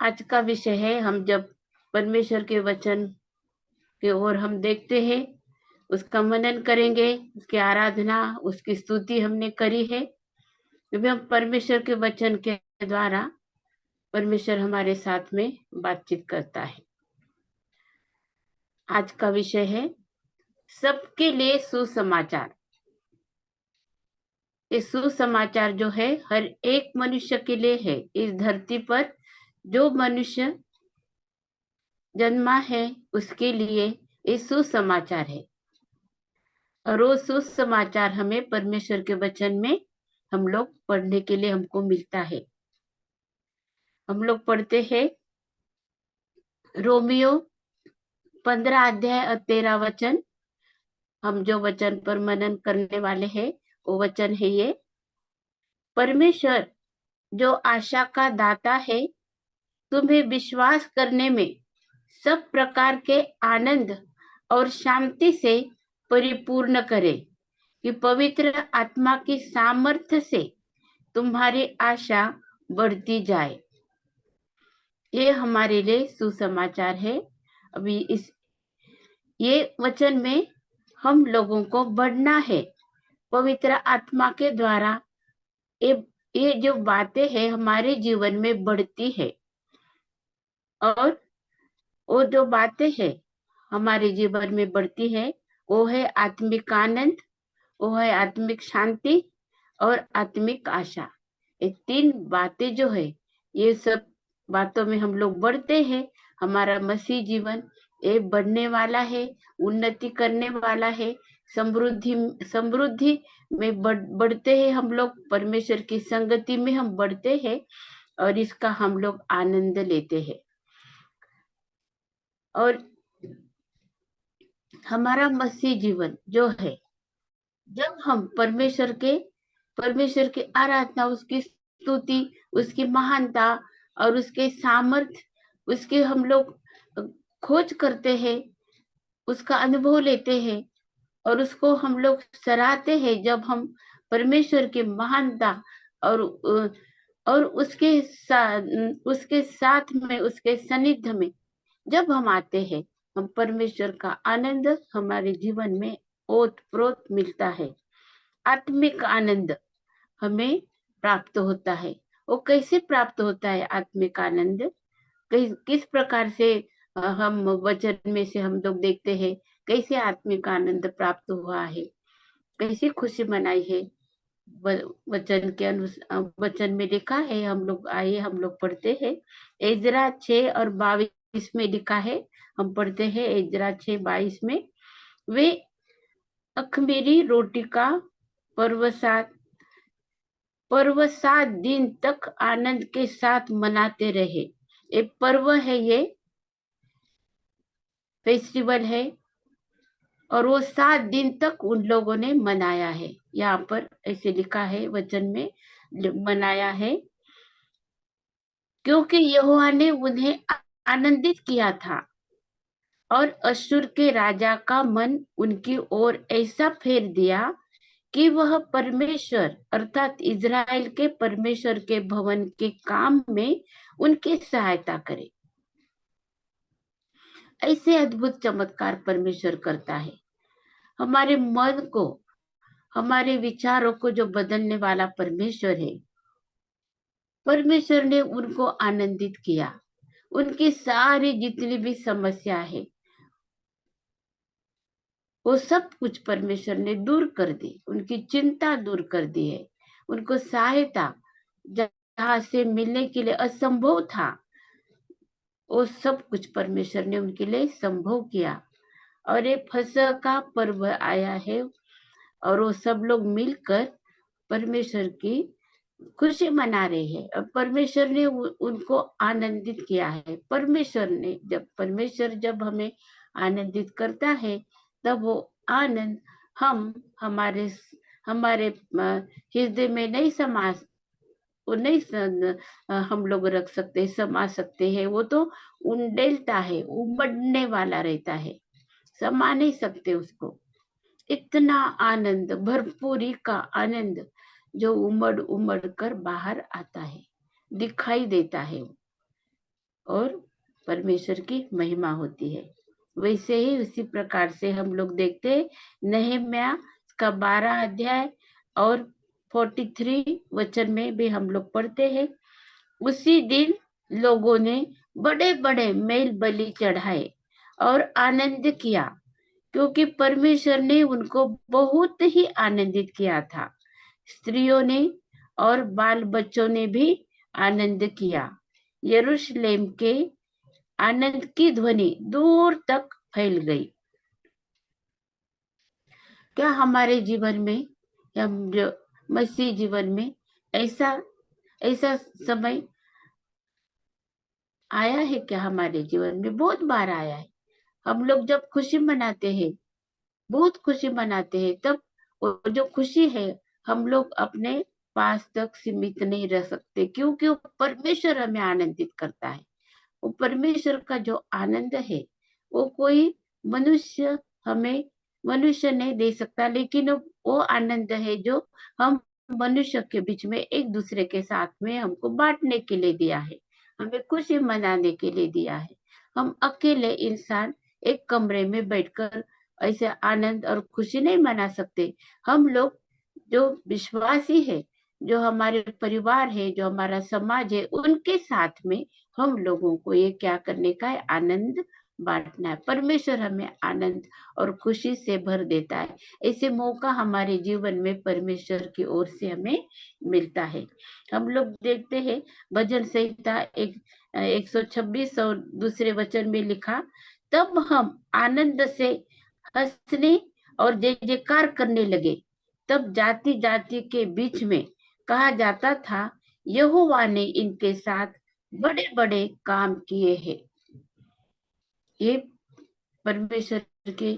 आज का विषय है, हम जब परमेश्वर के वचन की ओर हम देखते हैं, उसका मनन करेंगे, उसकी आराधना, उसकी स्तुति हमने करी है। जब हम परमेश्वर के वचन के द्वारा परमेश्वर हमारे साथ में बातचीत करता है। आज का विषय है सबके लिए सुसमाचार। ये सुसमाचार जो है हर एक मनुष्य के लिए है। इस धरती पर जो मनुष्य जन्मा है उसके लिए ये सुसमाचार है। और वो सुसमाचार हमें परमेश्वर के वचन में हम लोग पढ़ने के लिए हमको मिलता है। हम लोग पढ़ते हैं रोमियो 15 अध्याय और 13 वचन। हम जो वचन पर मनन करने वाले हैं वो वचन है ये: परमेश्वर जो आशा का दाता है, तुम्हें विश्वास करने में सब प्रकार के आनंद और शांति से परिपूर्ण करे, कि पवित्र आत्मा की सामर्थ्य से तुम्हारी आशा बढ़ती जाए। ये हमारे लिए सुसमाचार है। अभी ये वचन में हम लोगों को बढ़ना है पवित्र आत्मा के द्वारा। ये ये जो बातें हैं हमारे जीवन में बढ़ती है, और वो जो बातें हैं हमारे जीवन में बढ़ती है वो है आत्मिक आनंद, वो है आत्मिक शांति और आत्मिक आशा। ये तीन बातें जो है, ये सब बातों में हम लोग बढ़ते हैं। हमारा मसीह जीवन ये बढ़ने वाला है, उन्नति करने वाला है, समृद्धि समृद्धि में बढ़ते हैं। हम लोग परमेश्वर की संगति में हम बढ़ते हैं और इसका हम लोग आनंद लेते हैं। और हमारा मसीह जीवन जो है, जब हम परमेश्वर की आराधना, उसकी स्तुति, उसकी महानता और उसके सामर्थ, उसके हम लोग खोज करते हैं, उसका अनुभव लेते हैं और उसको हम लोग सराहते हैं। जब हम परमेश्वर की महानता और उसके साथ में, उसके सानिध्य में जब हम आते हैं, हम परमेश्वर का आनंद हमारे जीवन में ओत प्रोत मिलता है। आत्मिक आनंद हमें प्राप्त होता है। वो कैसे प्राप्त होता है आत्मिक आनंद? किस प्रकार से हम वचन में से हम लोग देखते हैं कैसे आत्मिक आनंद प्राप्त हुआ है, कैसी खुशी मनाई है। वचन के अनुसार वचन में लिखा है, हम लोग आइए हम लोग पढ़ते हैं। इजरा 6 और 22 में लिखा है। हम पढ़ते हैं इजरा 6:22 में। वे अखमीरी रोटी का पर्व 7 दिन तक आनंद के साथ मनाते रहे। एक पर्व है, ये फेस्टिवल है, और वो 7 दिन तक उन लोगों ने मनाया है। यहाँ पर ऐसे लिखा है वचन में, मनाया है, क्योंकि यहोवा ने उन्हें आनंदित किया था और अश्शूर के राजा का मन उनकी ओर ऐसा फेर दिया कि वह परमेश्वर अर्थात इज़राइल के परमेश्वर के भवन के काम में उनकी सहायता करे। ऐसे अद्भुत चमत्कार परमेश्वर करता है। हमारे मन को, हमारे विचारों को जो बदलने वाला परमेश्वर है, परमेश्वर ने उनको आनंदित किया। उनकी सारी जितनी भी समस्या है वो सब कुछ परमेश्वर ने दूर कर दी, उनकी चिंता दूर कर दी है। उनको सहायता जहां से मिलने के लिए असंभव था, वो सब कुछ परमेश्वर ने उनके लिए संभव किया। और ये फसह का पर्व आया है और वो सब लोग मिलकर परमेश्वर की खुशी मना रहे हैं और परमेश्वर ने उनको आनंदित किया है। परमेश्वर जब हमें आनंदित करता है, तब वो आनंद हम हमारे हमारे हृदय में नहीं समा वो नहीं हम लोग रख सकते, समा सकते हैं। वो तो उंडेलता है, उमड़ने वाला रहता है, समा नहीं सकते उसको। इतना आनंद, भरपूरी का आनंद जो उमड़ उमड़ कर बाहर आता है, दिखाई देता है। और परमेश्वर की महिमा होती है। वैसे ही उसी प्रकार से हम लोग देखते हैं नहम्याह का 12 अध्याय और 43 वचन में भी हम लोग पढ़ते हैं, उसी दिन लोगों ने बड़े बड़े मेल बलि चढ़ाए और आनंद किया, क्योंकि परमेश्वर ने उनको बहुत ही आनंदित किया था। स्त्रियों ने और बाल बच्चों ने भी आनंद किया। यरूशलेम के आनंद की ध्वनि दूर तक फैल गई। क्या हमारे जीवन में, हम जो मसीह जीवन में ऐसा ऐसा समय आया है क्या? हमारे जीवन में बहुत बार आया है। हम लोग जब खुशी मनाते हैं, बहुत खुशी मनाते हैं, तब वो जो खुशी है हम लोग अपने पास तक सीमित नहीं रह सकते, क्योंकि वो परमेश्वर हमें आनंदित करता है। वो परमेश्वर का जो आनंद है वो कोई मनुष्य हमें मनुष्य नहीं दे सकता, लेकिन वो आनंद है जो हम मनुष्य के बीच में एक दूसरे के साथ में हमको बांटने के लिए दिया है, हमें खुशी मनाने के लिए दिया है। हम अकेले इंसान एक कमरे में बैठकर ऐसे आनंद और खुशी नहीं मना सकते। हम लोग जो विश्वासी है, जो हमारे परिवार है, जो हमारा समाज है, उनके साथ में हम लोगों को ये क्या करने का है? आनंद बांटना है। परमेश्वर हमें आनंद और खुशी से भर देता है। ऐसे मौका हमारे जीवन में परमेश्वर की ओर से हमें मिलता है। हम लोग देखते हैं भजन संहिता 126 और दूसरे वचन में लिखा, तब हम आनंद से हंसने और जय जयकार करने लगे। तब जाति जाति के बीच में कहा जाता था, यहोवा ने इनके साथ बड़े बड़े काम किए हैं। ये परमेश्वर के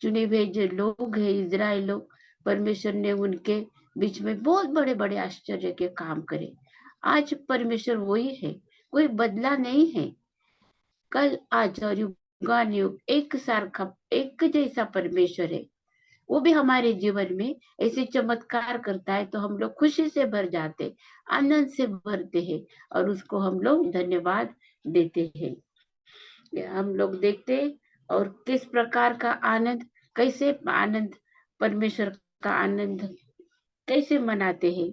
चुने हुए जो लोग हैं, इजराइल लोग, परमेश्वर ने उनके बीच में बहुत बड़े बड़े आश्चर्य के काम करे। आज परमेश्वर वही है, कोई बदला नहीं है। कल आज और युगान युग एक सारखा एक जैसा परमेश्वर है। वो भी हमारे जीवन में ऐसे चमत्कार करता है तो हम लोग खुशी से भर जाते, आनंद से भरते हैं और उसको हम लोग धन्यवाद देते हैं। हम लोग देखते और किस प्रकार का आनंद, कैसे आनंद, परमेश्वर का आनंद कैसे मनाते हैं।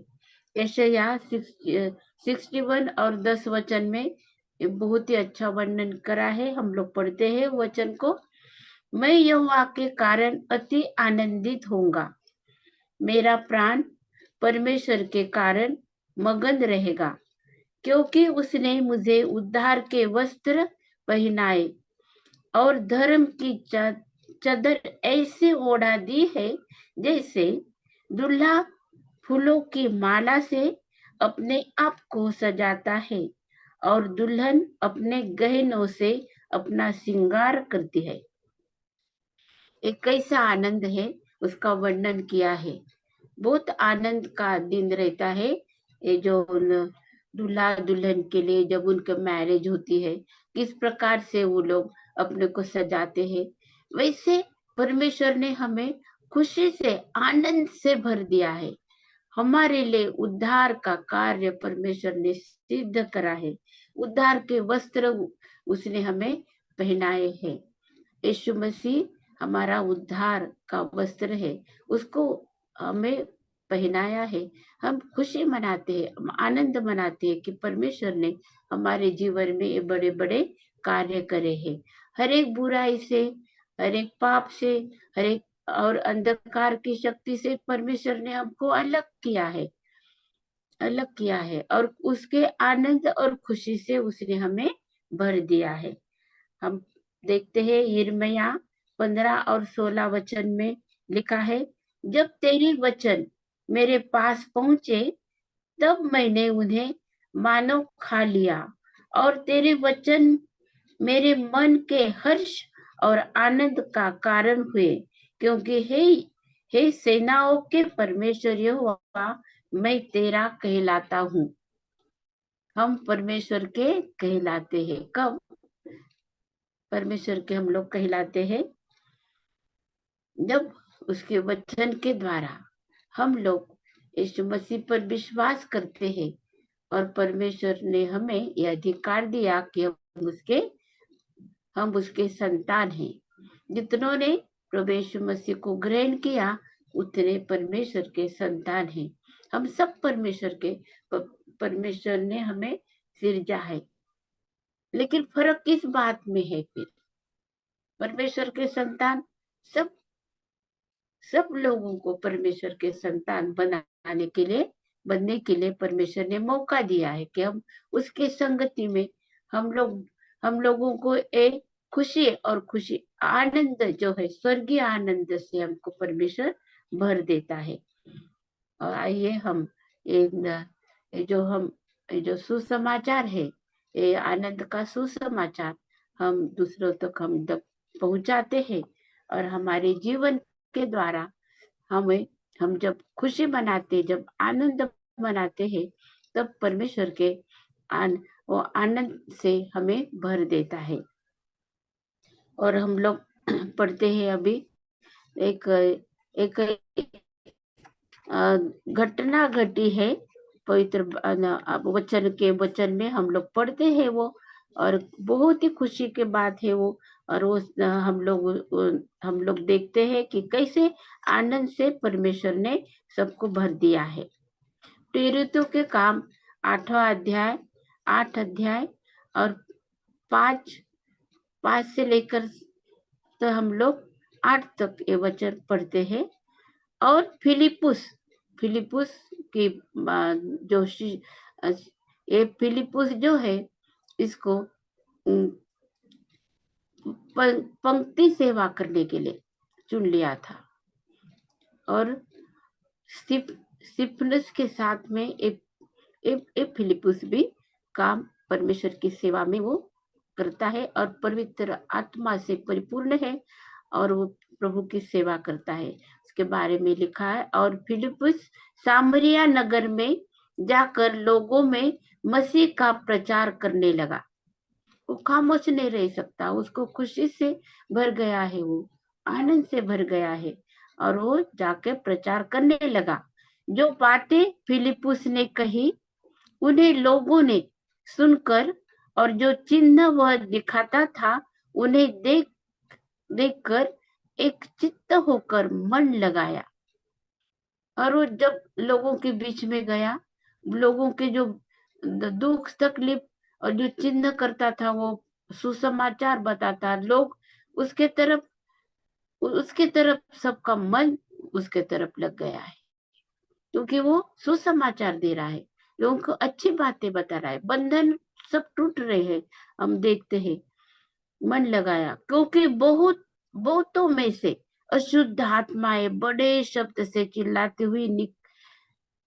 यशायाह 61 और 10 वचन में बहुत ही अच्छा वर्णन करा है। हम लोग पढ़ते हैं वचन को, मैं यहोवा के कारण अति आनंदित होऊंगा, मेरा प्राण परमेश्वर के कारण मगन रहेगा, क्योंकि उसने मुझे उद्धार के वस्त्र पहनाए और धर्म की चादर ऐसे ओढ़ा दी है, जैसे दूल्हा फूलों की माला से अपने आप को सजाता है और दुल्हन अपने गहनों से अपना श्रृंगार करती है। एक कैसा आनंद है उसका वर्णन किया है। बहुत आनंद का दिन रहता है ये जो दूल्हा दुल्हन के लिए, जब उनका मैरिज होती है, किस प्रकार से वो लोग अपने को सजाते हैं। वैसे परमेश्वर ने हमें खुशी से आनंद से भर दिया है। हमारे लिए उद्धार का कार्य परमेश्वर ने सिद्ध करा है। उद्धार के वस्त्र उसने हमें पहनाए हैं। यीशु मसीह हमारा उद्धार का वस्त्र है, उसको हमें पहनाया है। हम खुशी मनाते हैं, हम आनंद मनाते हैं कि परमेश्वर ने हमारे जीवन में ये बड़े बड़े कार्य करे हैं। हर एक बुराई से, हर एक पाप से, हर एक और अंधकार की शक्ति से परमेश्वर ने हमको अलग किया है, अलग किया है, और उसके आनंद और खुशी से उसने हमें भर दिया है। हम देखते हैं यिर्मयाह 15 और 16 वचन में लिखा है, जब तेरी वचन मेरे पास पहुंचे, तब मैंने उन्हें मानो खा लिया, और तेरे वचन मेरे मन के हर्ष और आनंद का कारण हुए, क्योंकि हे सेनाओं के परमेश्वर यहोवा, मैं तेरा कहलाता हूँ। हम परमेश्वर के कहलाते हैं। कब परमेश्वर के हम लोग कहलाते हैं? जब उसके वचन के द्वारा हम लोग यीशु मसीह पर विश्वास करते हैं, और परमेश्वर ने हमें यह अधिकार दिया कि हम उसके संतान हैं। जितनों ने प्रभु यीशु मसीह को ग्रहण किया उतने परमेश्वर के संतान हैं। हम सब परमेश्वर ने हमें सिरजा है। लेकिन फर्क किस बात में है फिर? परमेश्वर के संतान सब सब लोगों को परमेश्वर के संतान बनने के लिए परमेश्वर ने मौका दिया है कि हम उसके संगति में हम लोगों को एक खुशी आनंद जो है स्वर्गीय आनंद से हमको परमेश्वर भर देता है। और आइए हम ये जो सुसमाचार है, ये आनंद का सुसमाचार हम दूसरों तक हम जब पहुंचाते हैं और हमारे जीवन के द्वारा हम जब खुशी मनाते, जब आनंद मनाते हैं, तब परमेश्वर के वो आनंद से हमें भर देता है। और हम लोग पढ़ते हैं अभी एक एक घटना घटी है पवित्र वचन में हम लोग पढ़ते हैं वो, और बहुत ही खुशी की बात है वो। और वो हम लोग देखते हैं कि कैसे आनंद से परमेश्वर ने सबको भर दिया है। प्रेरितों के काम 8 अध्याय और 5 से लेकर तो हम लोग 8 तक ये वचन पढ़ते हैं। और फिलिपुस की जो ये फिलिपुस जो है इसको पंक्ति सेवा करने के लिए चुन लिया था। और स्तिफनुस के साथ में एक फिलिपुस भी काम परमेश्वर की सेवा में वो करता है और पवित्र आत्मा से परिपूर्ण है और वो प्रभु की सेवा करता है। उसके बारे में लिखा है, और फिलिपुस सामरिया नगर में जाकर लोगों में मसीह का प्रचार करने लगा। वो खामोश नहीं रह सकता, उसको खुशी से भर गया है, वो आनंद से भर गया है और वो जाके प्रचार करने लगा। जो बातें फिलिपुस ने कही उन्हें लोगों ने सुनकर और जो चिन्ह वह दिखाता था उन्हें देखकर एक चित्त होकर मन लगाया। और वो जब लोगों के बीच में गया, लोगों के जो दुख तकलीफ और जो चिन्ह करता था, वो सुसमाचार बताता, लोग उसके तरफ सबका मन उसके तरफ लग गया है, क्योंकि वो सुसमाचार दे रहा है, लोगों को अच्छी बातें बता रहा है, बंधन सब टूट रहे हैं, हम देखते हैं। मन लगाया क्योंकि बहुतों में से अशुद्ध आत्माएं बड़े शब्द से चिल्लाती हुई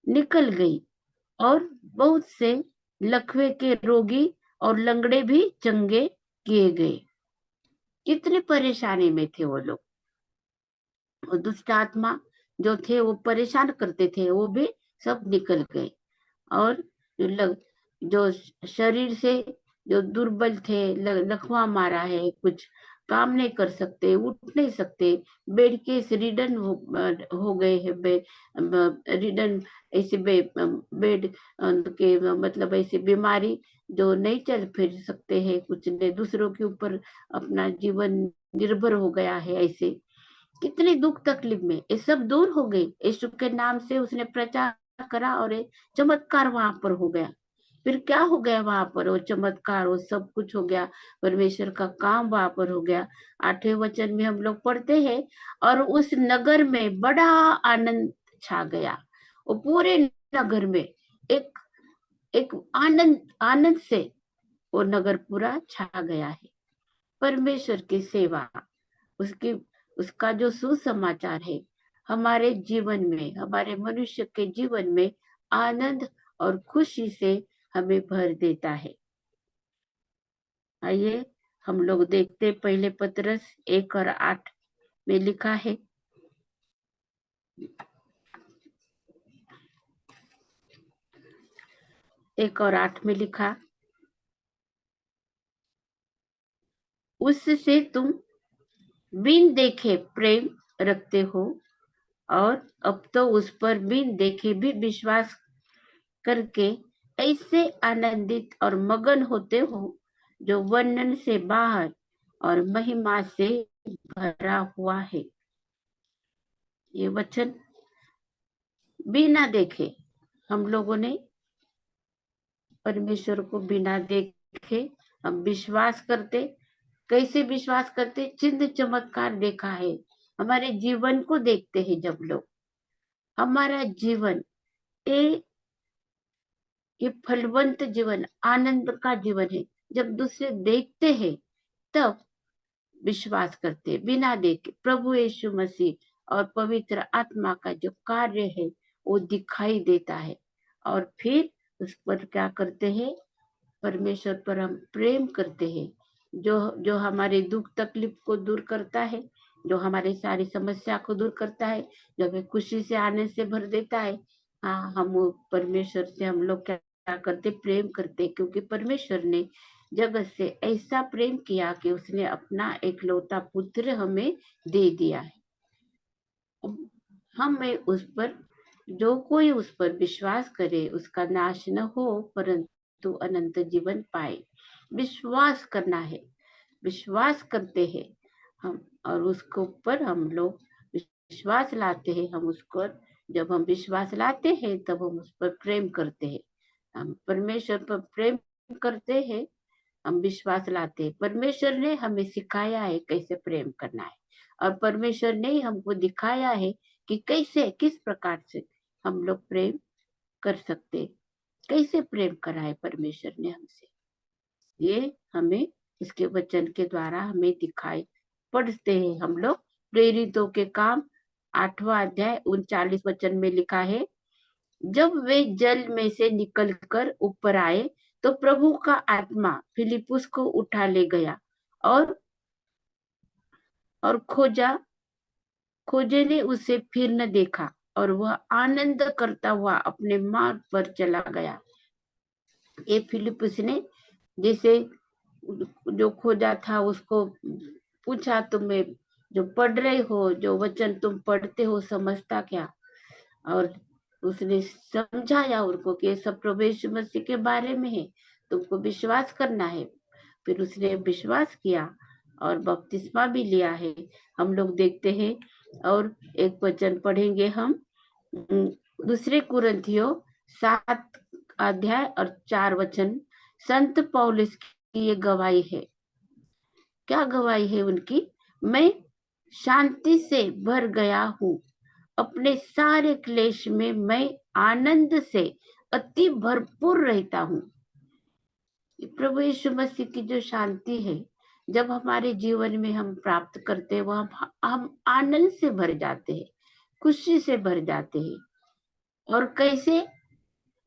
निकल गई और बहुत से लकवे के रोगी और लंगड़े भी चंगे किए गए। कितनी परेशानी में थे वो लोग, और दुष्ट आत्मा जो थे वो परेशान करते थे, वो भी सब निकल गए। और जो शरीर से जो दुर्बल थे, लकवा मारा है, कुछ काम नहीं कर सकते, उठ नहीं सकते, बेड के रिडन हो गए हैं, रिडन ऐसे बेड के मतलब ऐसी बीमारी जो नहीं चल फिर सकते हैं, कुछ ने दूसरों के ऊपर अपना जीवन निर्भर हो गया है, ऐसे कितने दुख तकलीफ में ये सब दूर हो गई। यीशु के नाम से उसने प्रचार करा और एक चमत्कार वहां पर हो गया। फिर क्या हो गया वहां पर? वो चमत्कार, वो सब कुछ हो गया, परमेश्वर का काम वहां पर हो गया। 8वें वचन में हम लोग पढ़ते हैं, और उस नगर में बड़ा आनंद छा गया। वो पूरे नगर में एक एक आनंद से वो नगर पूरा छा गया है। परमेश्वर की सेवा, उसकी उसका जो सुसमाचार है हमारे जीवन में, हमारे मनुष्य के जीवन में आनंद और खुशी से हमें भर देता है। आइए हम लोग देखते, पहले पतरस 1 और 8 में लिखा है, 1 और 8 में लिखा, उससे तुम बिन देखे प्रेम रखते हो और अब तो उस पर बिन देखे भी विश्वास करके ऐसे आनंदित और मगन होते हो जो वर्णन से बाहर और महिमा से भरा हुआ है। ये वचन बिना देखे हम लोगों ने परमेश्वर को बिना देखे हम विश्वास करते। कैसे विश्वास करते? चिन्ह चमत्कार देखा है। हमारे जीवन को देखते हैं जब लोग, हमारा जीवन ये फलवंत जीवन, आनंद का जीवन है। जब दूसरे देखते हैं तब विश्वास करते, बिना देखे प्रभु यीशु मसीह और पवित्र आत्मा का जो कार्य है वो दिखाई देता है। और फिर उस पर क्या करते हैं? परमेश्वर पर हम प्रेम करते हैं, जो जो हमारे दुख तकलीफ को दूर करता है, जो हमारी सारी समस्या को दूर करता है, जो हमें खुशी से आनंद से भर देता है। हाँ, हम वो परमेश्वर से हम लोग क्या करते? प्रेम करते, क्योंकि परमेश्वर ने जगत से ऐसा प्रेम किया कि उसने अपना एकलौता पुत्र हमें दे दिया है। हमें उस पर, जो कोई उस पर विश्वास करे उसका नाश न हो परंतु अनंत जीवन पाए। विश्वास करना है, विश्वास करते हैं हम, और उसके ऊपर हम लोग विश्वास लाते हैं। हम उसको, जब हम विश्वास लाते हैं तब हम उस पर प्रेम करते हैं। हम परमेश्वर पर प्रेम करते हैं, हम विश्वास लाते हैं। परमेश्वर ने हमें सिखाया है कैसे प्रेम करना है, और परमेश्वर ने हमको दिखाया है कि कैसे, किस प्रकार से हम लोग प्रेम कर सकते, कैसे प्रेम करा है परमेश्वर ने हमसे। ये हमें इसके वचन के द्वारा हमें दिखाई पढ़ते हैं हम लोग। प्रेरितों के काम 8वां अध्याय 39 वचन में लिखा है, जब वे जल में से निकलकर ऊपर आए तो प्रभु का आत्मा फिलिपुस को उठा ले गया, और खोजे ने उसे फिर न देखा, और वह आनंद करता हुआ अपने मार्ग पर चला गया। ये फिलिपुस ने जैसे जो खोजा था उसको पूछा, तुम्हें जो पढ़ रहे हो, जो वचन तुम पढ़ते हो समझता क्या? और उसने समझाया उनको कि सब प्रभु यीशु मसीह के बारे में है, तुमको विश्वास करना है। फिर उसने विश्वास किया और बपतिस्मा भी लिया है, हम लोग देखते हैं। और एक वचन पढ़ेंगे हम, दूसरे कुरिन्थियों 7 अध्याय और 4 वचन। संत पौलुस की ये गवाही है। क्या गवाही है उनकी? मैं शांति से भर गया हूँ, अपने सारे क्लेश में मैं आनंद से अति भरपूर रहता हूँ। प्रभु यीशु मसीह की जो शांति है, जब हमारे जीवन में हम प्राप्त करते हैं, वह हम आनंद से भर जाते हैं, खुशी से भर जाते हैं। और कैसे?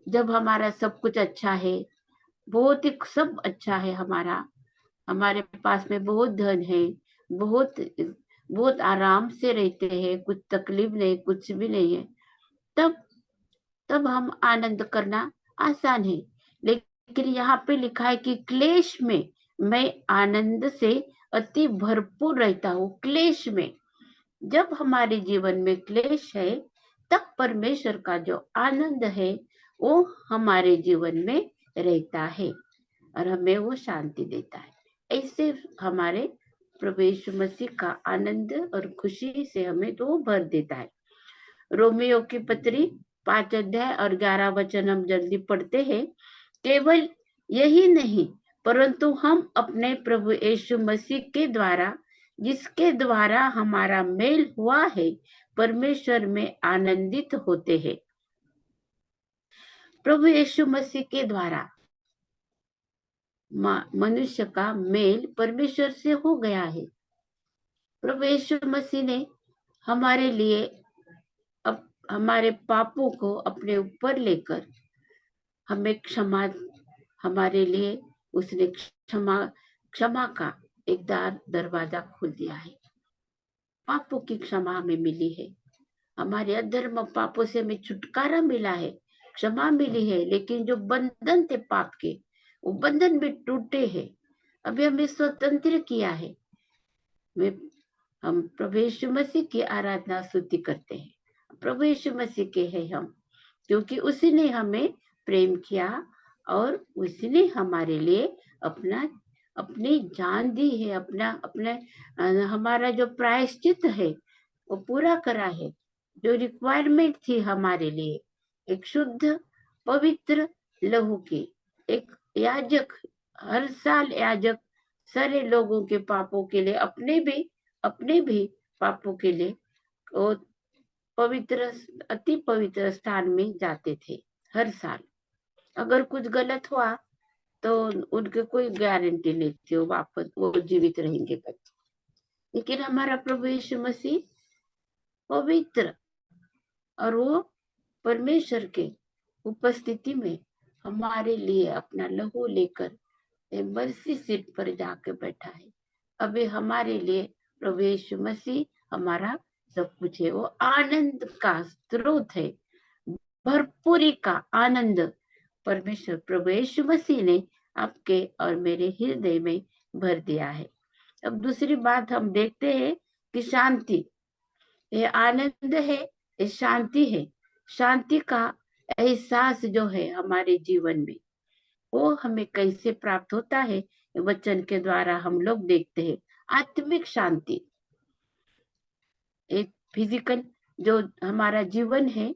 जब हमारा सब कुछ अच्छा है, बहुत ही सब अच्छा है, हमारे पास में बहुत धन है, बहुत बहुत आराम से रहते हैं, कुछ तकलीफ नहीं, कुछ भी नहीं है, तब हम आनंद करना आसान है। लेकिन यहाँ पे लिखा है कि क्लेश में मैं आनंद से अति भरपूर रहता हूँ। क्लेश में, जब हमारे जीवन में क्लेश है तब परमेश्वर का जो आनंद है वो हमारे जीवन में रहता है और हमें वो शांति देता है। ऐसे हमारे प्रभु यीशु मसीह का आनंद और खुशी से हमें तो भर देता है। रोमियो की पत्री 5 अध्याय और 11 वचन हम जल्दी पढ़ते हैं। केवल यही नहीं, परंतु हम अपने प्रभु यीशु मसीह के द्वारा, जिसके द्वारा हमारा मेल हुआ है, परमेश्वर में आनंदित होते हैं। प्रभु यीशु मसीह के द्वारा मनुष्य का मेल परमेश्वर से हो गया है। प्रभु यीशु मसीह ने हमारे लिए अब हमारे पापों को अपने ऊपर लेकर हमें क्षमा, हमारे लिए उसने क्षमा का एक दरवाजा खोल दिया है। पापों की क्षमा हमें मिली है, हमारे अधर्म पापों से हमें छुटकारा मिला है, क्षमा मिली है। लेकिन जो बंधन थे पाप के, वो बंधन भी टूटे हैं। अभी हमें स्वतंत्र किया है। हम प्रभु यीशु मसीह की आराधना स्तुति करते हैं। प्रभु यीशु मसीह के हैं हम, क्योंकि उसी ने हमें प्रेम किया और उसने हमारे लिए अपना अपनी जान दी है, अपना अपने हमारा जो प्रायश्चित है वो पूरा करा है। जो रिक्वायरमेंट थी हमारे लिए, एक शुद्ध पवित्र लहू की, एक याजक, हर साल याजक सारे लोगों के पापों के लिए, अपने भी पापों के लिए वो पवित्र, अति पवित्र स्थान में जाते थे हर साल। अगर कुछ गलत हुआ तो उनके कोई गारंटी नहीं थी वो वापस वो जीवित रहेंगे करके। लेकिन हमारा प्रभु यीशु मसीह पवित्र, और वो परमेश्वर के उपस्थिति में हमारे लिए अपना लहू लेकर मर्सी सीट पर जाके बैठा है। अभी हमारे लिए प्रभु यीशु मसीह हमारा सब कुछ है। वो आनंद का स्रोत है, भरपूरी का आनंद परमेश्वर प्रभु यीशु मसीह ने आपके और मेरे हृदय में भर दिया है। अब दूसरी बात हम देखते हैं कि शांति, ये आनंद है, ये शांति है। शांति का एहसास जो है हमारे जीवन में, वो हमें कैसे प्राप्त होता है, वचन के द्वारा हम लोग देखते हैं। आत्मिक शांति, एक फिजिकल जो हमारा जीवन है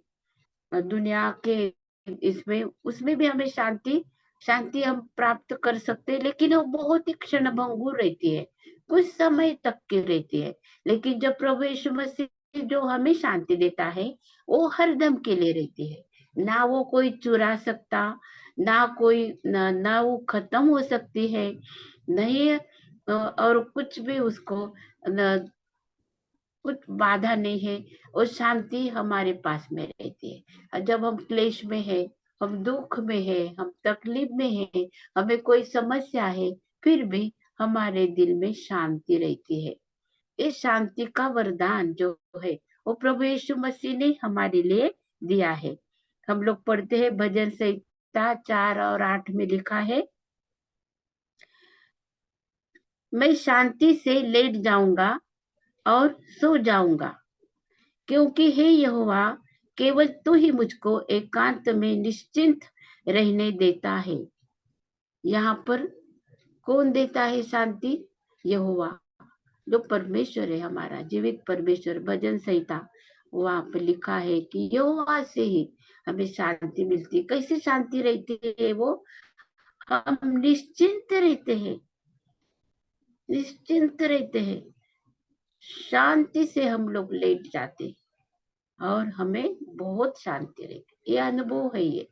दुनिया के इसमें, उसमें भी हमें शांति शांति हम प्राप्त कर सकते हैं, लेकिन वो बहुत ही क्षणभंगुर रहती है, कुछ समय तक की रहती है। लेकिन जब प्रभु यीशु मसीह जो हमें शांति देता है वो हरदम के लिए रहती है। ना वो कोई चुरा सकता, ना कोई ना वो खत्म हो सकती है, नहीं और कुछ भी उसको कुछ बाधा नहीं है। और शांति हमारे पास में रहती है। और जब हम क्लेश में है, हम दुख में है, हम तकलीफ में है, हमें कोई समस्या है, फिर भी हमारे दिल में शांति रहती है। इस शांति का वरदान जो है वो प्रभु यीशु मसीह ने हमारे लिए दिया है। हम लोग पढ़ते हैं भजन संहिता 4 और 8 में लिखा है, मैं शांति से लेट जाऊंगा और सो जाऊंगा, क्योंकि हे यहोवा केवल तू ही मुझको एकांत में निश्चिंत रहने देता है। यहाँ पर कौन देता है शांति? यहोवा, जो परमेश्वर है, हमारा जीवित परमेश्वर। भजन संहिता वहां पर लिखा है कि यहोवा से ही हमें शांति मिलती है। कैसे शांति रहती है वो? हम निश्चिंत रहते हैं, निश्चिंत रहते हैं, शांति से हम लोग लेट जाते हैं और हमें बहुत शांति रहती। ये अनुभव है, ये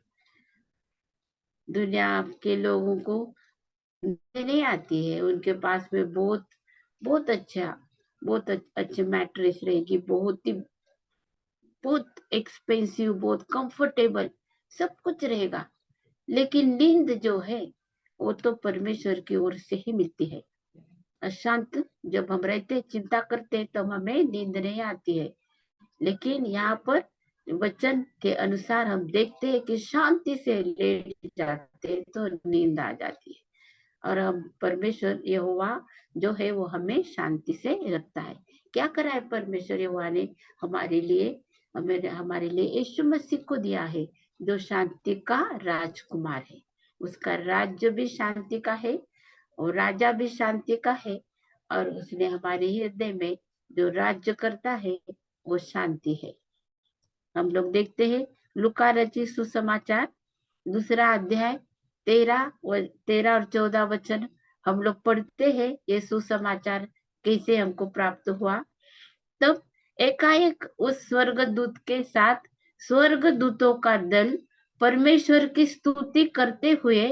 दुनिया के लोगों को नहीं आती है। उनके पास में बहुत बहुत अच्छा, बहुत अच्छे मैट्रेस रहेगी, बहुत एक्सपेंसिव, बहुत कंफर्टेबल, सब कुछ रहेगा। लेकिन नींद जो है वो तो परमेश्वर की ओर से ही मिलती है। अशांत जब हम रहते, चिंता करते, तब हमें नींद नहीं आती है। लेकिन यहाँ पर वचन के अनुसार हम देखते हैं कि शांति से लेट जाते हैं तो नींद आ जाती है। और हम परमेश्वर यहोवा जो है वो हमें शांति से रखता है। क्या करा है परमेश्वर यहोवा ने हमारे लिए? हमारे लिए यीशु मसीह को दिया है, जो शांति का राजकुमार है। उसका राज्य भी शांति का है और राजा भी शांति का है। और उसने हमारे हृदय में जो राज्य करता है वो शांति है। हम लोग देखते हैं लूका रचित सुसमाचार 2 अध्याय 13 और 14 वचन हम लोग पढ़ते हैं। ये सुसमाचार कैसे हमको प्राप्त हुआ? तब एकाएक उस स्वर्गदूत के साथ स्वर्गदूतों का दल परमेश्वर की स्तुति करते हुए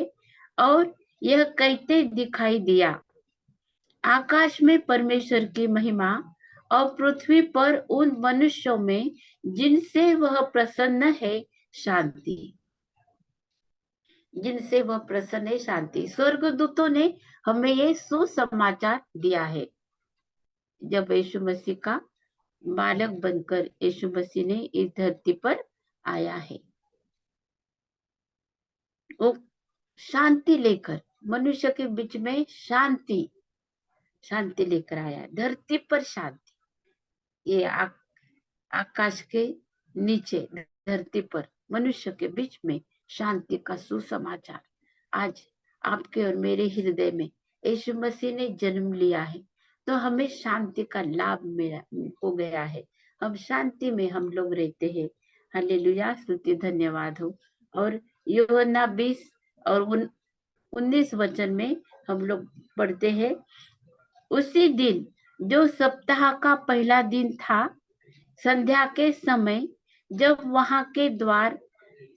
और यह कहते दिखाई दिया, आकाश में परमेश्वर की महिमा और पृथ्वी पर उन मनुष्यों में जिनसे वह प्रसन्न है शांति। जिनसे वह प्रसन्न है शांति। स्वर्गदूतों ने हमें ये सुसमाचार दिया है। जब यीशु मसीह का बालक बनकर यीशु मसीह ने इस धरती पर आया है, वो शांति लेकर मनुष्य के बीच में शांति शांति लेकर आया। धरती पर शांति, ये आकाश के नीचे धरती पर मनुष्य के बीच में शांति का सुसमाचार आज आपके और मेरे हृदय में यीशु मसीह ने जन्म लिया है, तो हमें शांति का लाभ मिला हो गया है। हम शांति में हम लोग रहते हैं। हालेलुया, स्तुति धन्यवाद हो। और यूहन्ना 20 और 19 वचन में हम लोग पढ़ते हैं, उसी दिन जो सप्ताह का पहला दिन था, संध्या के समय, जब वहां के द्वार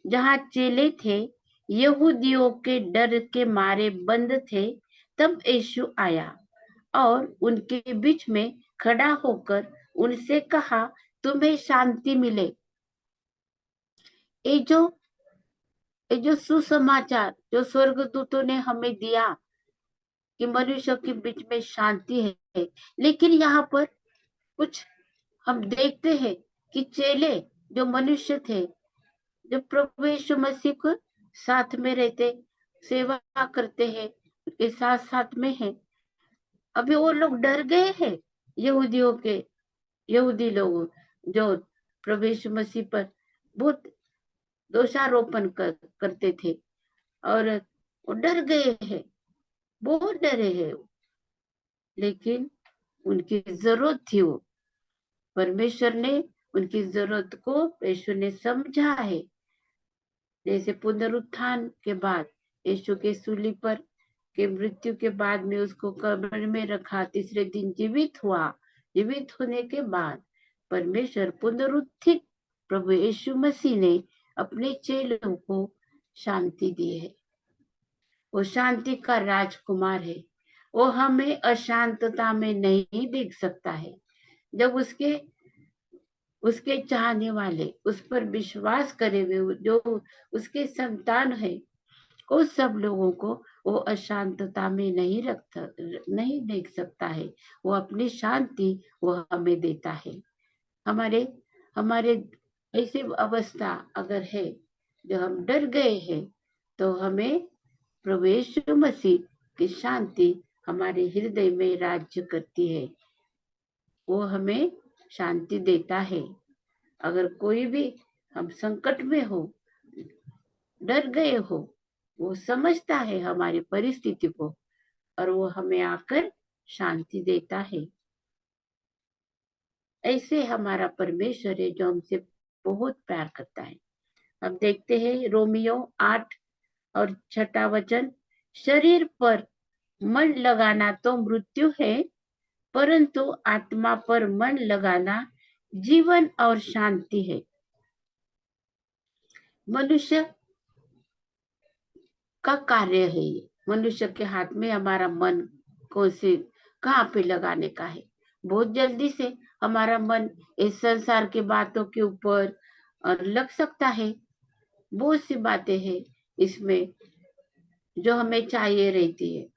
जहाँ चेले थे यहूदियों के डर के मारे बंद थे, तब यीशु आया और उनके बीच में खड़ा होकर उनसे कहा, तुम्हें शांति मिले। ये जो सुसमाचार जो स्वर्गदूतों ने हमें दिया कि मनुष्य के बीच में शांति है, लेकिन यहाँ पर कुछ हम देखते हैं कि चेले जो मनुष्य थे, जो प्रभु यीशु मसीह को साथ में रहते, सेवा करते हैं, के साथ साथ में है, अभी वो लोग डर गए हैं। यहूदी लोग जो प्रभु यीशु मसीह पर बहुत दोषारोपण करते थे, और वो डर गए हैं, बहुत डरे हैं। लेकिन उनकी जरूरत थी, वो परमेश्वर ने उनकी जरूरत को यीशु ने समझा है। जैसे पुनरुत्थान के बाद यीशु के सूली पर के मृत्यु के बाद में उसको कब्र में रखा, तीसरे दिन जीवित हुआ। जीवित होने के बाद परमेश्वर पुनरुत्थित प्रभु यीशु मसीह ने अपने चेलों को शांति दी है। वो शांति का राजकुमार है। वो हमें अशांतता में नहीं देख सकता है। जब उसके चाहने वाले उस पर विश्वास करे हुए जो उसके संतान है, उस सब लोगों को वो अशांतता में नहीं देख सकता है। वो अपनी शांति वो हमें देता है। हमारे हमारे ऐसी अवस्था अगर है जो हम डर गए हैं, तो हमें प्रभु यीशु मसीह की शांति हमारे हृदय में राज्य करती है। वो हमें शांति देता है। अगर कोई भी हम संकट में हो, डर गए हो, वो समझता है हमारी परिस्थिति को, और वो हमें आकर शांति देता है। ऐसे हमारा परमेश्वर है जो हमसे बहुत प्यार करता है। अब देखते हैं रोमियो 8 और 6 वचन, शरीर पर मन लगाना तो मृत्यु है, परंतु आत्मा पर मन लगाना जीवन और शांति है। मनुष्य का कार्य है ये। मनुष्य के हाथ में हमारा मन को से कहाँ पे लगाने का है। बहुत जल्दी से हमारा मन इस संसार की बातों के ऊपर और लग सकता है। बहुत सी बातें हैं इसमें जो हमें चाहिए रहती है।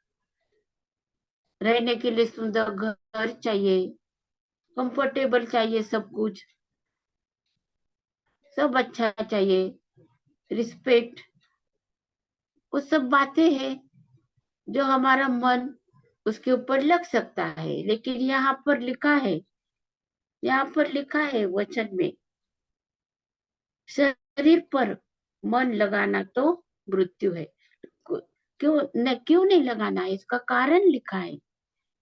रहने के लिए सुंदर घर चाहिए, कंफर्टेबल चाहिए, सब कुछ, सब अच्छा चाहिए, रिस्पेक्ट, वो सब बातें हैं जो हमारा मन उसके ऊपर लग सकता है। लेकिन यहाँ पर लिखा है वचन में, शरीर पर मन लगाना तो मृत्यु है। क्यों नहीं लगाना है, इसका कारण लिखा है।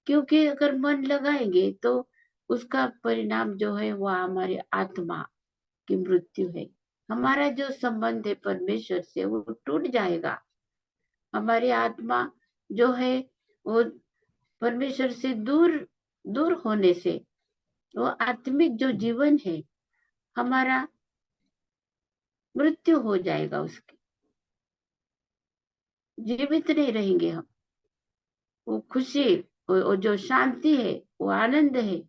क्योंकि अगर मन लगाएंगे तो उसका परिणाम जो है वह हमारी आत्मा की मृत्यु है। हमारा जो संबंध है परमेश्वर से वो टूट जाएगा। हमारी आत्मा जो है वो परमेश्वर से दूर दूर होने से वो आत्मिक जो जीवन है हमारा मृत्यु हो जाएगा। उसकी जीवित नहीं रहेंगे हम। वो खुशी, वो जो शांति है, वो आनंद है,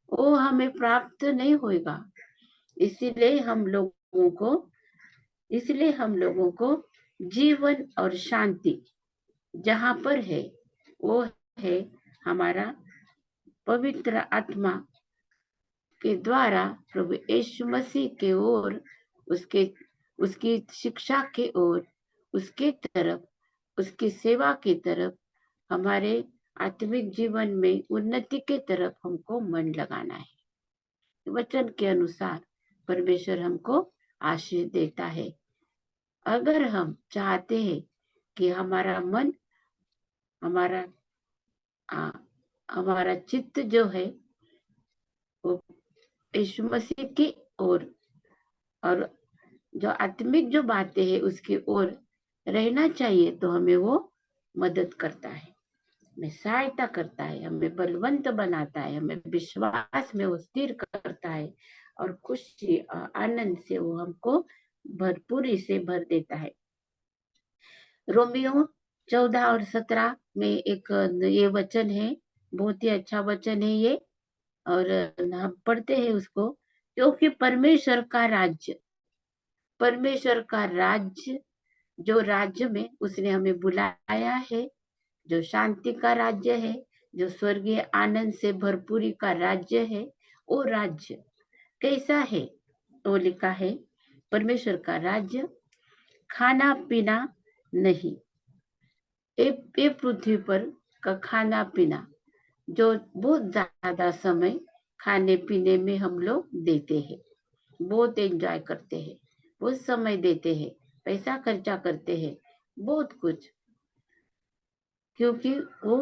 वो हमें प्राप्त नहीं होगा। इसीलिए हम लोगों को जीवन और शांति जहाँ पर है वो है हमारा पवित्र आत्मा के द्वारा प्रभु यीशु मसीह के ओर, उसके उसकी शिक्षा के ओर, उसके तरफ, उसकी सेवा की तरफ, हमारे आत्मिक जीवन में उन्नति के तरफ हमको मन लगाना है। वचन के अनुसार परमेश्वर हमको आशीष देता है। अगर हम चाहते हैं कि हमारा मन, हमारा हमारा चित्त जो है वो यीशु मसीह की ओर और जो आत्मिक जो बातें हैं उसकी ओर रहना चाहिए। तो हमें वो मदद करता है, हमें सहायता करता है, हमें बलवंत बनाता है, हमें विश्वास में वो स्थिर करता है और खुशी आनंद से वो हमको भरपूरी से भर देता है। रोमियो 14 और 17 में एक ये वचन है, बहुत ही अच्छा वचन है ये, और हम पढ़ते हैं उसको। क्योंकि परमेश्वर का राज्य, जो राज्य में उसने हमें बुलाया है, जो शांति का राज्य है, जो स्वर्गीय आनंद से भरपूरी का राज्य है, वो राज्य कैसा है? तो लिखा है, परमेश्वर का राज्य खाना पीना नहीं। ये पृथ्वी पर का खाना पीना जो बहुत ज्यादा समय खाने पीने में हम लोग देते हैं, बहुत एंजॉय करते हैं, बहुत समय देते हैं, पैसा खर्चा करते हैं, बहुत कुछ, क्योंकि वो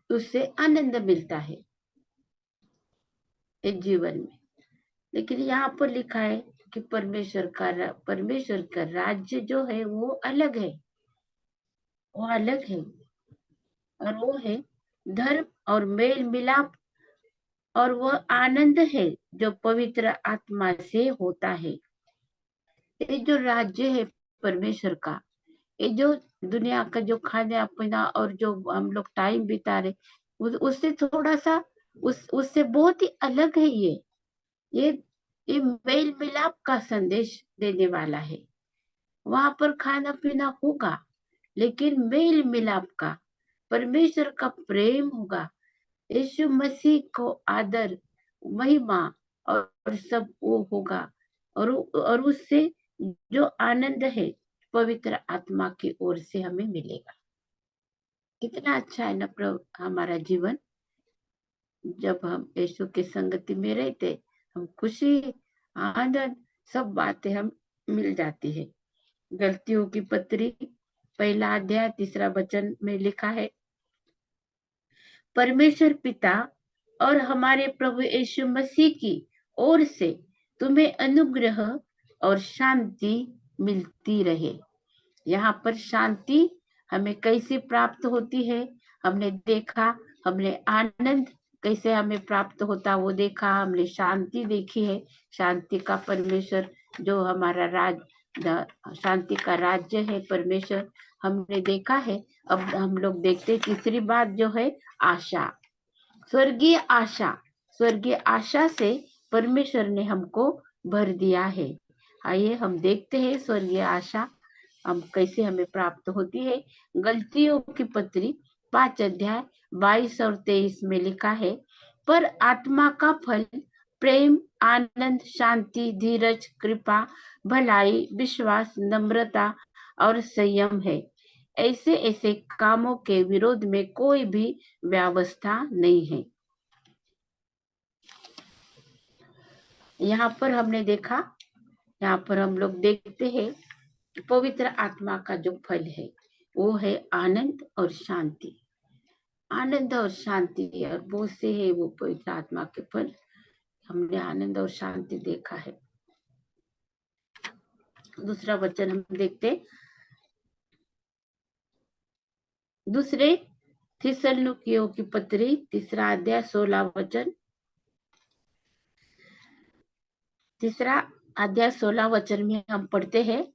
उससे आनंद मिलता है इस जीवन में। लेकिन यहाँ पर लिखा है कि परमेश्वर का राज्य जो है वो अलग है, वो अलग है, और वो है धर्म और मेल मिलाप, और वो आनंद है जो पवित्र आत्मा से होता है। ये जो राज्य है परमेश्वर का, ये जो दुनिया का जो खाना पीना और जो हम लोग टाइम बिता रहे, उससे थोड़ा सा उससे बहुत ही अलग है ये ये मेल मिलाप का संदेश देने वाला है। वहां पर खाना पीना होगा, लेकिन मेल मिलाप का, परमेश्वर का प्रेम होगा, यीशु मसीह को आदर, महिमा और सब वो होगा, और उससे जो आनंद है पवित्र आत्मा की ओर से हमें मिलेगा। कितना अच्छा है ना प्रभु हमारा जीवन, जब हम यीशु की संगति में रहते, हम खुशी, आनंद, सब बातें हम मिल जाती है। गलतियों की पत्री 1 अध्याय 3 वचन में लिखा है, परमेश्वर पिता और हमारे प्रभु यीशु मसीह की ओर से तुम्हें अनुग्रह और शांति मिलती रहे। यहाँ पर शांति हमें कैसे प्राप्त होती है, हमने देखा, हमने आनंद कैसे हमें प्राप्त होता वो देखा, हमने शांति देखी है। शांति का परमेश्वर जो हमारा शांति का राज्य है परमेश्वर, हमने देखा है। अब हम लोग देखते तीसरी बात जो है आशा, स्वर्गीय आशा। स्वर्गीय आशा से परमेश्वर ने हमको भर दिया है। आइए हम देखते हैं स्वर्गीय आशा हम कैसे हमें प्राप्त होती है। गलतियों की पत्री 5 अध्याय 22 और 23 में लिखा है, पर आत्मा का फल प्रेम, आनंद, शांति, धीरज, कृपा, भलाई, विश्वास, नम्रता और संयम है। ऐसे ऐसे कामों के विरोध में कोई भी व्यवस्था नहीं है। यहाँ पर हमने देखा, यहाँ पर हम लोग देखते हैं पवित्र आत्मा का जो फल है वो है आनंद और शांति। आनंद और शांति, और बहुत से है वो पवित्र आत्मा के फल। हमने आनंद और शांति देखा है। दूसरा वचन हम देखते, दूसरे थिस्सलुनीकियों की पत्री 3 अध्याय 16 वचन, 3 अध्याय 16 वचन में हम पढ़ते हैं,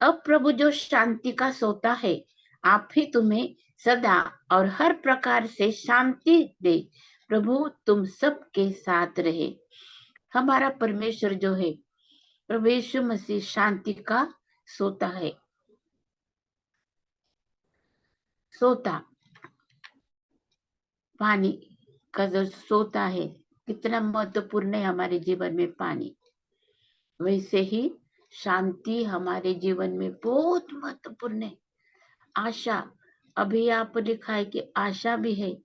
अब प्रभु जो शांति का सोता है आप ही तुम्हें सदा और हर प्रकार से शांति दे। प्रभु तुम सबके साथ रहे। हमारा परमेश्वर जो है प्रभु यीशु मसीह शांति का सोता है। सोता पानी का जो सोता है, कितना महत्वपूर्ण है हमारे जीवन में पानी, वैसे ही शांति हमारे जीवन में बहुत महत्वपूर्ण है। आशा, अभी यहाँ पर लिखा है कि आशा भी है,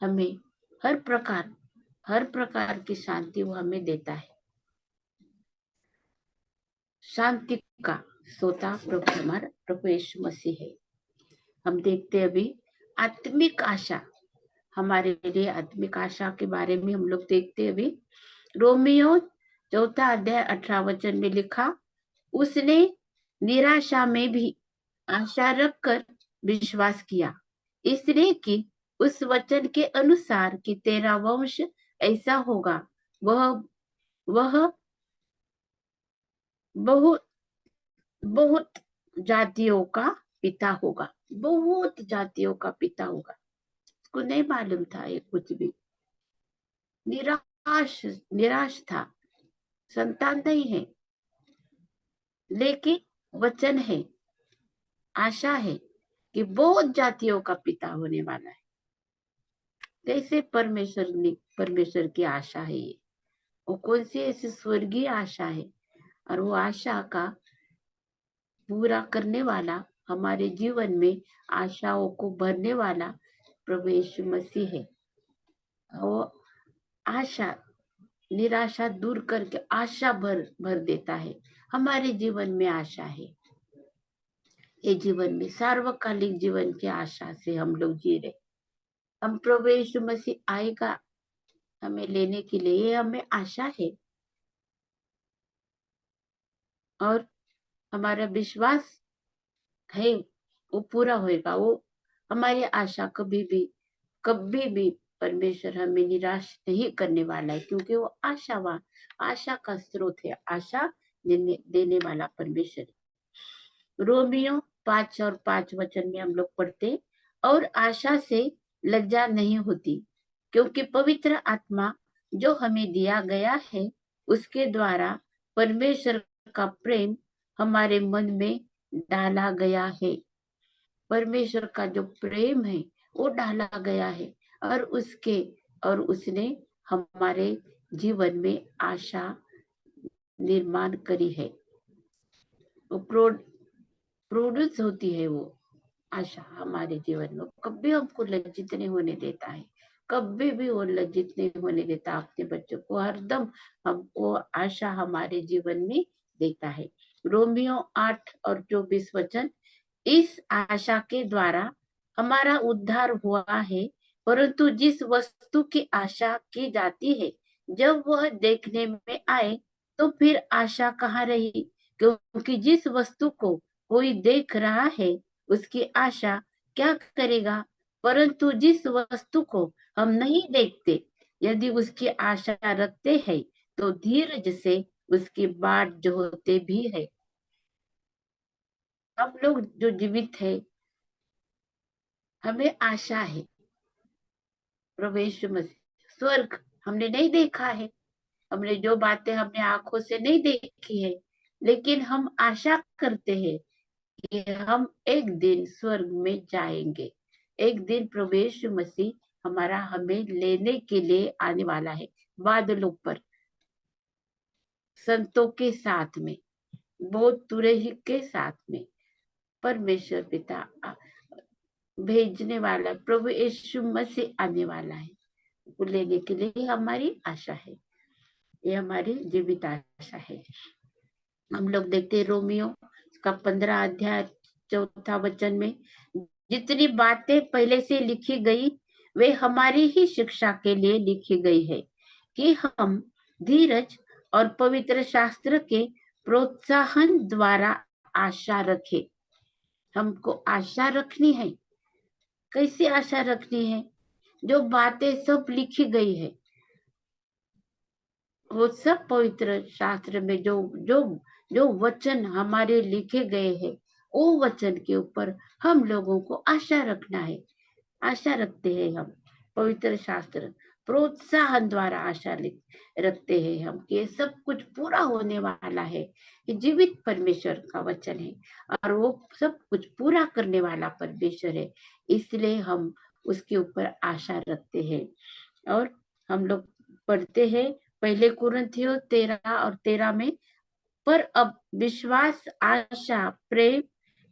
हमें हर प्रकार की शांति वो हमें देता है। शांति का सोता प्रभु हमारा प्रभु यीशु मसीह है। हम देखते अभी आत्मिक आशा, हमारे लिए आत्मिक आशा के बारे में हम लोग देखते अभी। रोमियो 4 अध्याय 18 वचन में लिखा, उसने निराशा में भी आशा रखकर विश्वास किया, इसलिए कि उस वचन के अनुसार कि तेरा वंश ऐसा होगा, वह वह बहुत बहुत जातियों का पिता होगा। बहुत जातियों का पिता होगा। उसको नहीं मालूम था ये कुछ भी। निराश निराश था, संतान नहीं है, लेकिन वचन है, आशा है कि बहुत जातियों का पिता होने वाला है। कैसे परमेश्वर की आशा है ये, वो कौन सी ऐसी स्वर्गीय आशा है, और वो आशा का पूरा करने वाला, हमारे जीवन में आशाओं को भरने वाला प्रभु यीशु मसीह है। वो आशा, निराशा दूर करके आशा भर देता है। हमारे जीवन में आशा है। ये जीवन में सार्वकालिक जीवन की आशा से हम लोग जी रहे। हम प्रभु यीशु मसीह आएगा हमें लेने के लिए, ये हमें आशा है। और हमारा विश्वास है वो पूरा होएगा। वो हमारी आशा कभी भी परमेश्वर हमें निराश नहीं करने वाला है, क्योंकि वो आशावान, आशा का स्रोत है, आशा देने वाला परमेश्वर। रोमियो 5 और 5 वचन में हम लोग पढ़ते, और आशा से लज्जा नहीं होती, क्योंकि पवित्र आत्मा जो हमें दिया गया है, उसके द्वारा परमेश्वर का प्रेम हमारे मन में डाला गया है। परमेश्वर का जो प्रेम है वो डाला गया है, और उसने हमारे जीवन में आशा निर्माण करी है। वो प्रोड्यूस होती है वो आशा हमारे जीवन में। कभी हमको लज्जित नहीं होने देता है, कभी भी वो लज्जित नहीं होने देता अपने बच्चों को। हरदम हमको आशा हमारे जीवन में देता है। रोमियो 8 और 24 वचन, इस आशा के द्वारा हमारा उद्धार हुआ है, परंतु जिस वस्तु की आशा की जाती है, जब वह देखने में आए तो फिर आशा कहाँ रही, क्योंकि जिस वस्तु को कोई देख रहा है उसकी आशा क्या करेगा। परंतु जिस वस्तु को हम नहीं देखते, यदि उसकी आशा रखते हैं तो धीरज से उसकी बाट जोहते भी है। हम लोग जो जीवित है, हमें आशा है प्रभु यीशु मसीह। स्वर्ग हमने नहीं देखा है, हमने जो बातें हमने आंखों से नहीं देखी है, लेकिन हम आशा करते हैं कि हम एक दिन स्वर्ग में जाएंगे। एक दिन प्रभु यीशु मसीह हमें लेने के लिए आने वाला है, बादलों पर, संतों के साथ में, बहुत तुरही के साथ में। परमेश्वर पिता भेजने वाला, प्रभु यीशु मसीह आने वाला है, को लेने के लिए हमारी आशा है। ये हमारी जीवित आशा है। हम लोग देखते हैं रोमियो का 15 अध्याय 4 वचन में, जितनी बातें पहले से लिखी गई वे हमारी ही शिक्षा के लिए लिखी गई है, कि हम धीरज और पवित्र शास्त्र के प्रोत्साहन द्वारा आशा रखें। हमको आशा रखनी है। कैसी आशा रखनी है? जो बातें सब लिखी गई है, वो सब पवित्र शास्त्र में जो जो जो वचन हमारे लिखे गए हैं, वो वचन के ऊपर हम लोगों को आशा रखना है। आशा रखते हैं हम, पवित्र शास्त्र प्रोत्साहन द्वारा आशा रखते हैं हम कि ये सब कुछ पूरा होने वाला है। ये जीवित परमेश्वर का वचन है, और वो सब कुछ पूरा करने वाला परमेश्वर है, इसलिए हम उसके ऊपर आशा रखते हैं। और हम लोग पढ़ते हैं पहले कुरिन्थियों 13 और 13 में, पर अब विश्वास, आशा, प्रेम,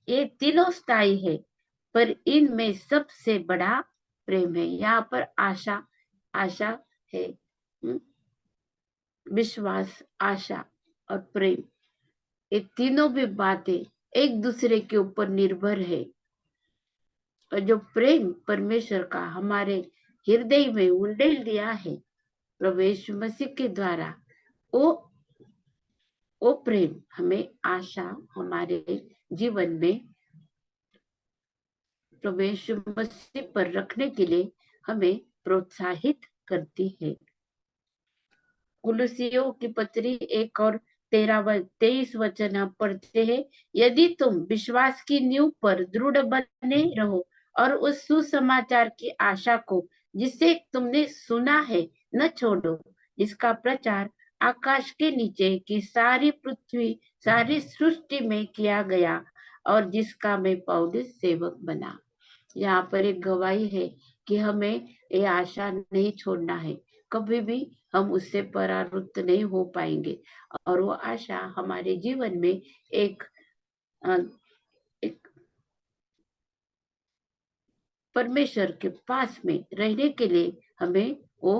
ये तीनों स्थायी है, पर इनमें सबसे बड़ा प्रेम है। यहाँ पर आशा आशा है, विश्वास, आशा और प्रेम, ये तीनों भी बातें एक दूसरे के ऊपर निर्भर है। और जो प्रेम परमेश्वर का हमारे हृदय में उंडेल दिया है प्रभु यीशु मसीह के द्वारा, वो वो प्रेम हमें आशा हमारे जीवन में प्रभु यीशु मसीह पर रखने के लिए हमें प्रोत्साहित करती है। कुलुसियों की पत्री 1 और 13-23 वचन हम पढ़ते हैं। यदि तुम विश्वास की नींव पर दृढ़ बने रहो और उस सुसमाचार की आशा को जिसे तुमने सुना है न छोड़ो, जिसका प्रचार आकाश के नीचे की सारी पृथ्वी सारी सृष्टि में किया गया और जिसका मैं पौलुस सेवक बना। यहाँ पर एक गवाही है कि हमें ये आशा नहीं छोड़ना है, कभी भी हम उससे परावृत्त नहीं हो पाएंगे। और वो आशा हमारे जीवन में एक परमेश्वर के पास में रहने के लिए हमें वो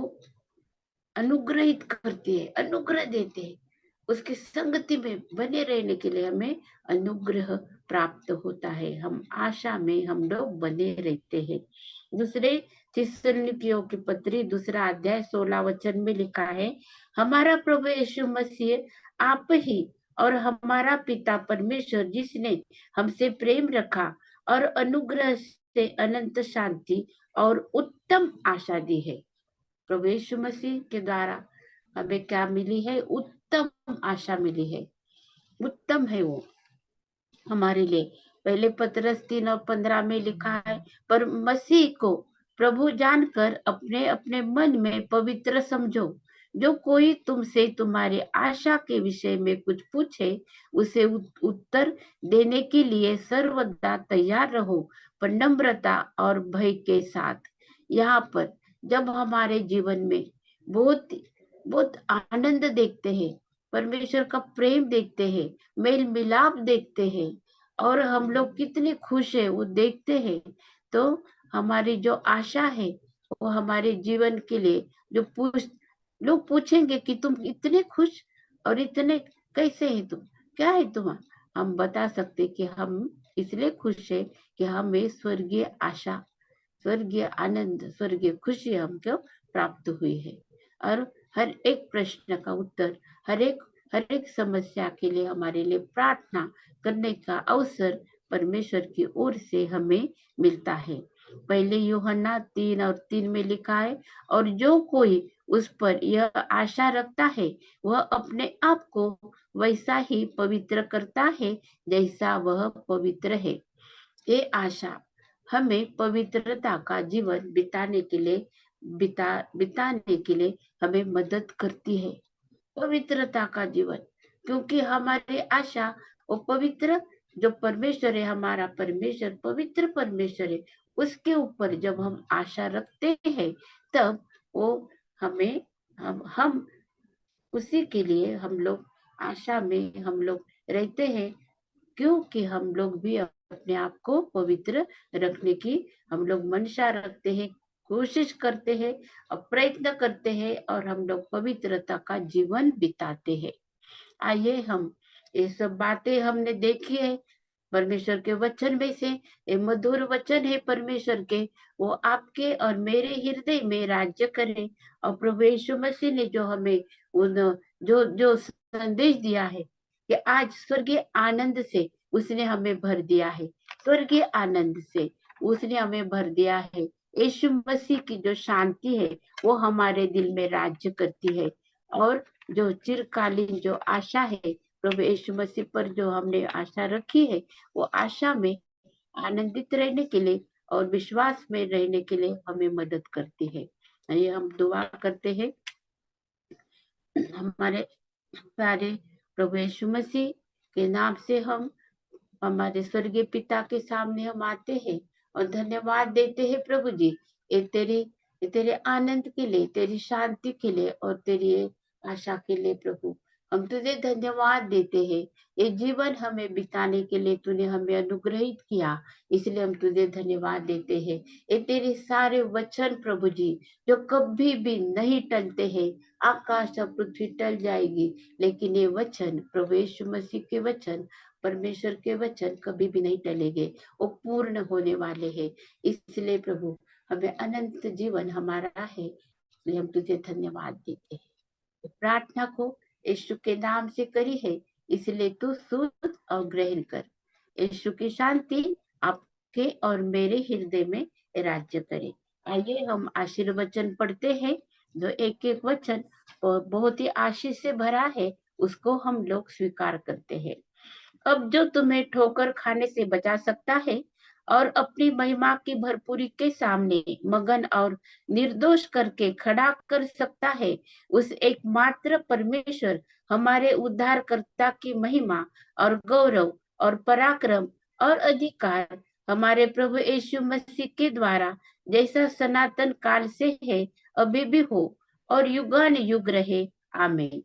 अनुग्रहित करती है, अनुग्रह देते हैं। उसकी संगति में बने रहने के लिए हमें अनुग्रह प्राप्त होता है। हम आशा में हम लोग बने रहते हैं। दूसरे थिस्सलुनीकियों की पत्री 2 अध्याय 16 वचन में लिखा है, हमारा प्रभु यीशु मसीह आप ही और हमारा पिता परमेश्वर जिसने हमसे प्रेम रखा और अनुग्रह से अनंत शांति और उत्तम आशा दी है। प्रभु यीशु मसीह के द्वारा हमें क्या मिली है? उत्तम आशा मिली है। उत्तम है वो हमारे लिए। पहले पतरस 3 और 15 में लिखा है, पर मसीह को प्रभु जानकर अपने अपने मन में पवित्र समझो। जो कोई तुमसे तुम्हारी आशा के विषय में कुछ पूछे उसे उत्तर देने के लिए सर्वदा तैयार रहो, पर नम्रता और भय के साथ। यहाँ पर जब हमारे जीवन में बहुत बहुत आनंद देखते हैं, परमेश्वर का प्रेम देखते हैं, मेल मिलाप देखते हैं और हम लोग कितने खुश है वो देखते हैं, तो हमारी जो आशा है वो हमारे जीवन के लिए जो लोग पूछेंगे कि तुम इतने खुश और इतने कैसे हैं, तुम क्या है तुम, हम बता सकते कि हम इसलिए खुश है कि हमें स्वर्गीय आशा, स्वर्गीय आनंद, स्वर्गीय खुशी हमको प्राप्त हुई है। और हर एक प्रश्न का उत्तर, हर एक समस्या के लिए हमारे लिए प्रार्थना करने का अवसर परमेश्वर की ओर से हमें मिलता है। पहले यूहन्ना 3 और 3 में लिखा है, और जो कोई उस पर यह आशा रखता है वह अपने आप को वैसा ही पवित्र करता है जैसा वह पवित्र है। ये आशा हमें पवित्रता का जीवन बिताने के लिए हमें मदद करती है। पवित्रता का जीवन, क्योंकि हमारी आशा वो पवित्र जो परमेश्वर है, हमारा परमेश्वर पवित्र परमेश्वर है, उसके ऊपर जब हम आशा रखते हैं तब वो हमें हम उसी के लिए हम लोग आशा में हम लोग रहते हैं, क्योंकि हम लोग भी अपने आप को पवित्र रखने की हम लोग मंशा रखते हैं, कोशिश करते हैं और प्रयत्न करते हैं और हम लोग पवित्रता का जीवन बिताते हैं। आइए हम ये सब बातें हमने देखी है परमेश्वर के वचन में से। ये मधुर वचन है परमेश्वर के, वो आपके और मेरे हृदय में राज्य करे। और प्रभु यीशु मसीह ने जो हमें उन जो जो संदेश दिया है कि आज स्वर्गीय आनंद से उसने हमें भर दिया है, स्वर्गीय आनंद से उसने हमें भर दिया है। यीशु मसीह की जो शांति है वो हमारे दिल में राज्य करती है। और जो चिरकालीन जो आशा है प्रभु यीशु मसीह पर जो हमने आशा रखी है, वो आशा में आनंदित रहने के लिए और विश्वास में रहने के लिए हमें मदद करती है। ये हम दुआ करते हैं। हमारे प्यारे प्रभु यीशु मसीह के नाम से हम हमारे स्वर्गीय पिता के सामने हम आते हैं और धन्यवाद देते हैं प्रभु जी, ये तेरे आनंद के लिए, तेरी शांति के लिए और तेरी आशा के लिए प्रभु। हम तुझे धन्यवाद देते हैं। ये जीवन हमें बिताने के लिए तूने हमें अनुग्रहित किया, इसलिए हम तुझे धन्यवाद देते हैं। ये तेरे सारे वचन प्रभु जी, जो कभी भी नहीं टलते हैं। आकाश और पृथ्वी टल जाएगी, लेकिन ये वचन, प्रभु यीशु मसीह के वचन, परमेश्वर के वचन कभी भी नहीं टलेंगे, वो पूर्ण होने वाले हैं। इसलिए प्रभु, हमें अनंत जीवन हमारा है, इसलिए हम तुझे धन्यवाद देते हैं। प्रार्थना को यीशु के नाम से करी है, इसलिए तू सुन और ग्रहण कर। यीशु की शांति आपके और मेरे हृदय में राज्य करे। आइए हम आशीर्वचन पढ़ते हैं, जो एक एक वचन बहुत ही आशीष से भरा है, उसको हम लोग स्वीकार करते हैं। अब जो तुम्हें ठोकर खाने से बचा सकता है और अपनी महिमा की भरपूरी के सामने मगन और निर्दोष करके खड़ा कर सकता है, उस एकमात्र परमेश्वर हमारे उद्धारकर्ता की महिमा और गौरव और पराक्रम और अधिकार हमारे प्रभु यीशु मसीह के द्वारा, जैसा सनातन काल से है, अभी भी हो और युगान युग रहे। आमीन।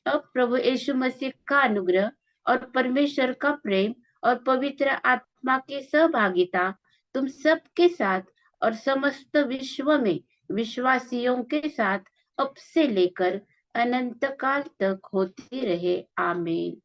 अब प्रभु यीशु मसीह का अनुग्रह और परमेश्वर का प्रेम और पवित्र आत्मा की सहभागिता तुम सबके साथ और समस्त विश्व में विश्वासियों के साथ अब से लेकर अनंत काल तक होती रहे। आमीन।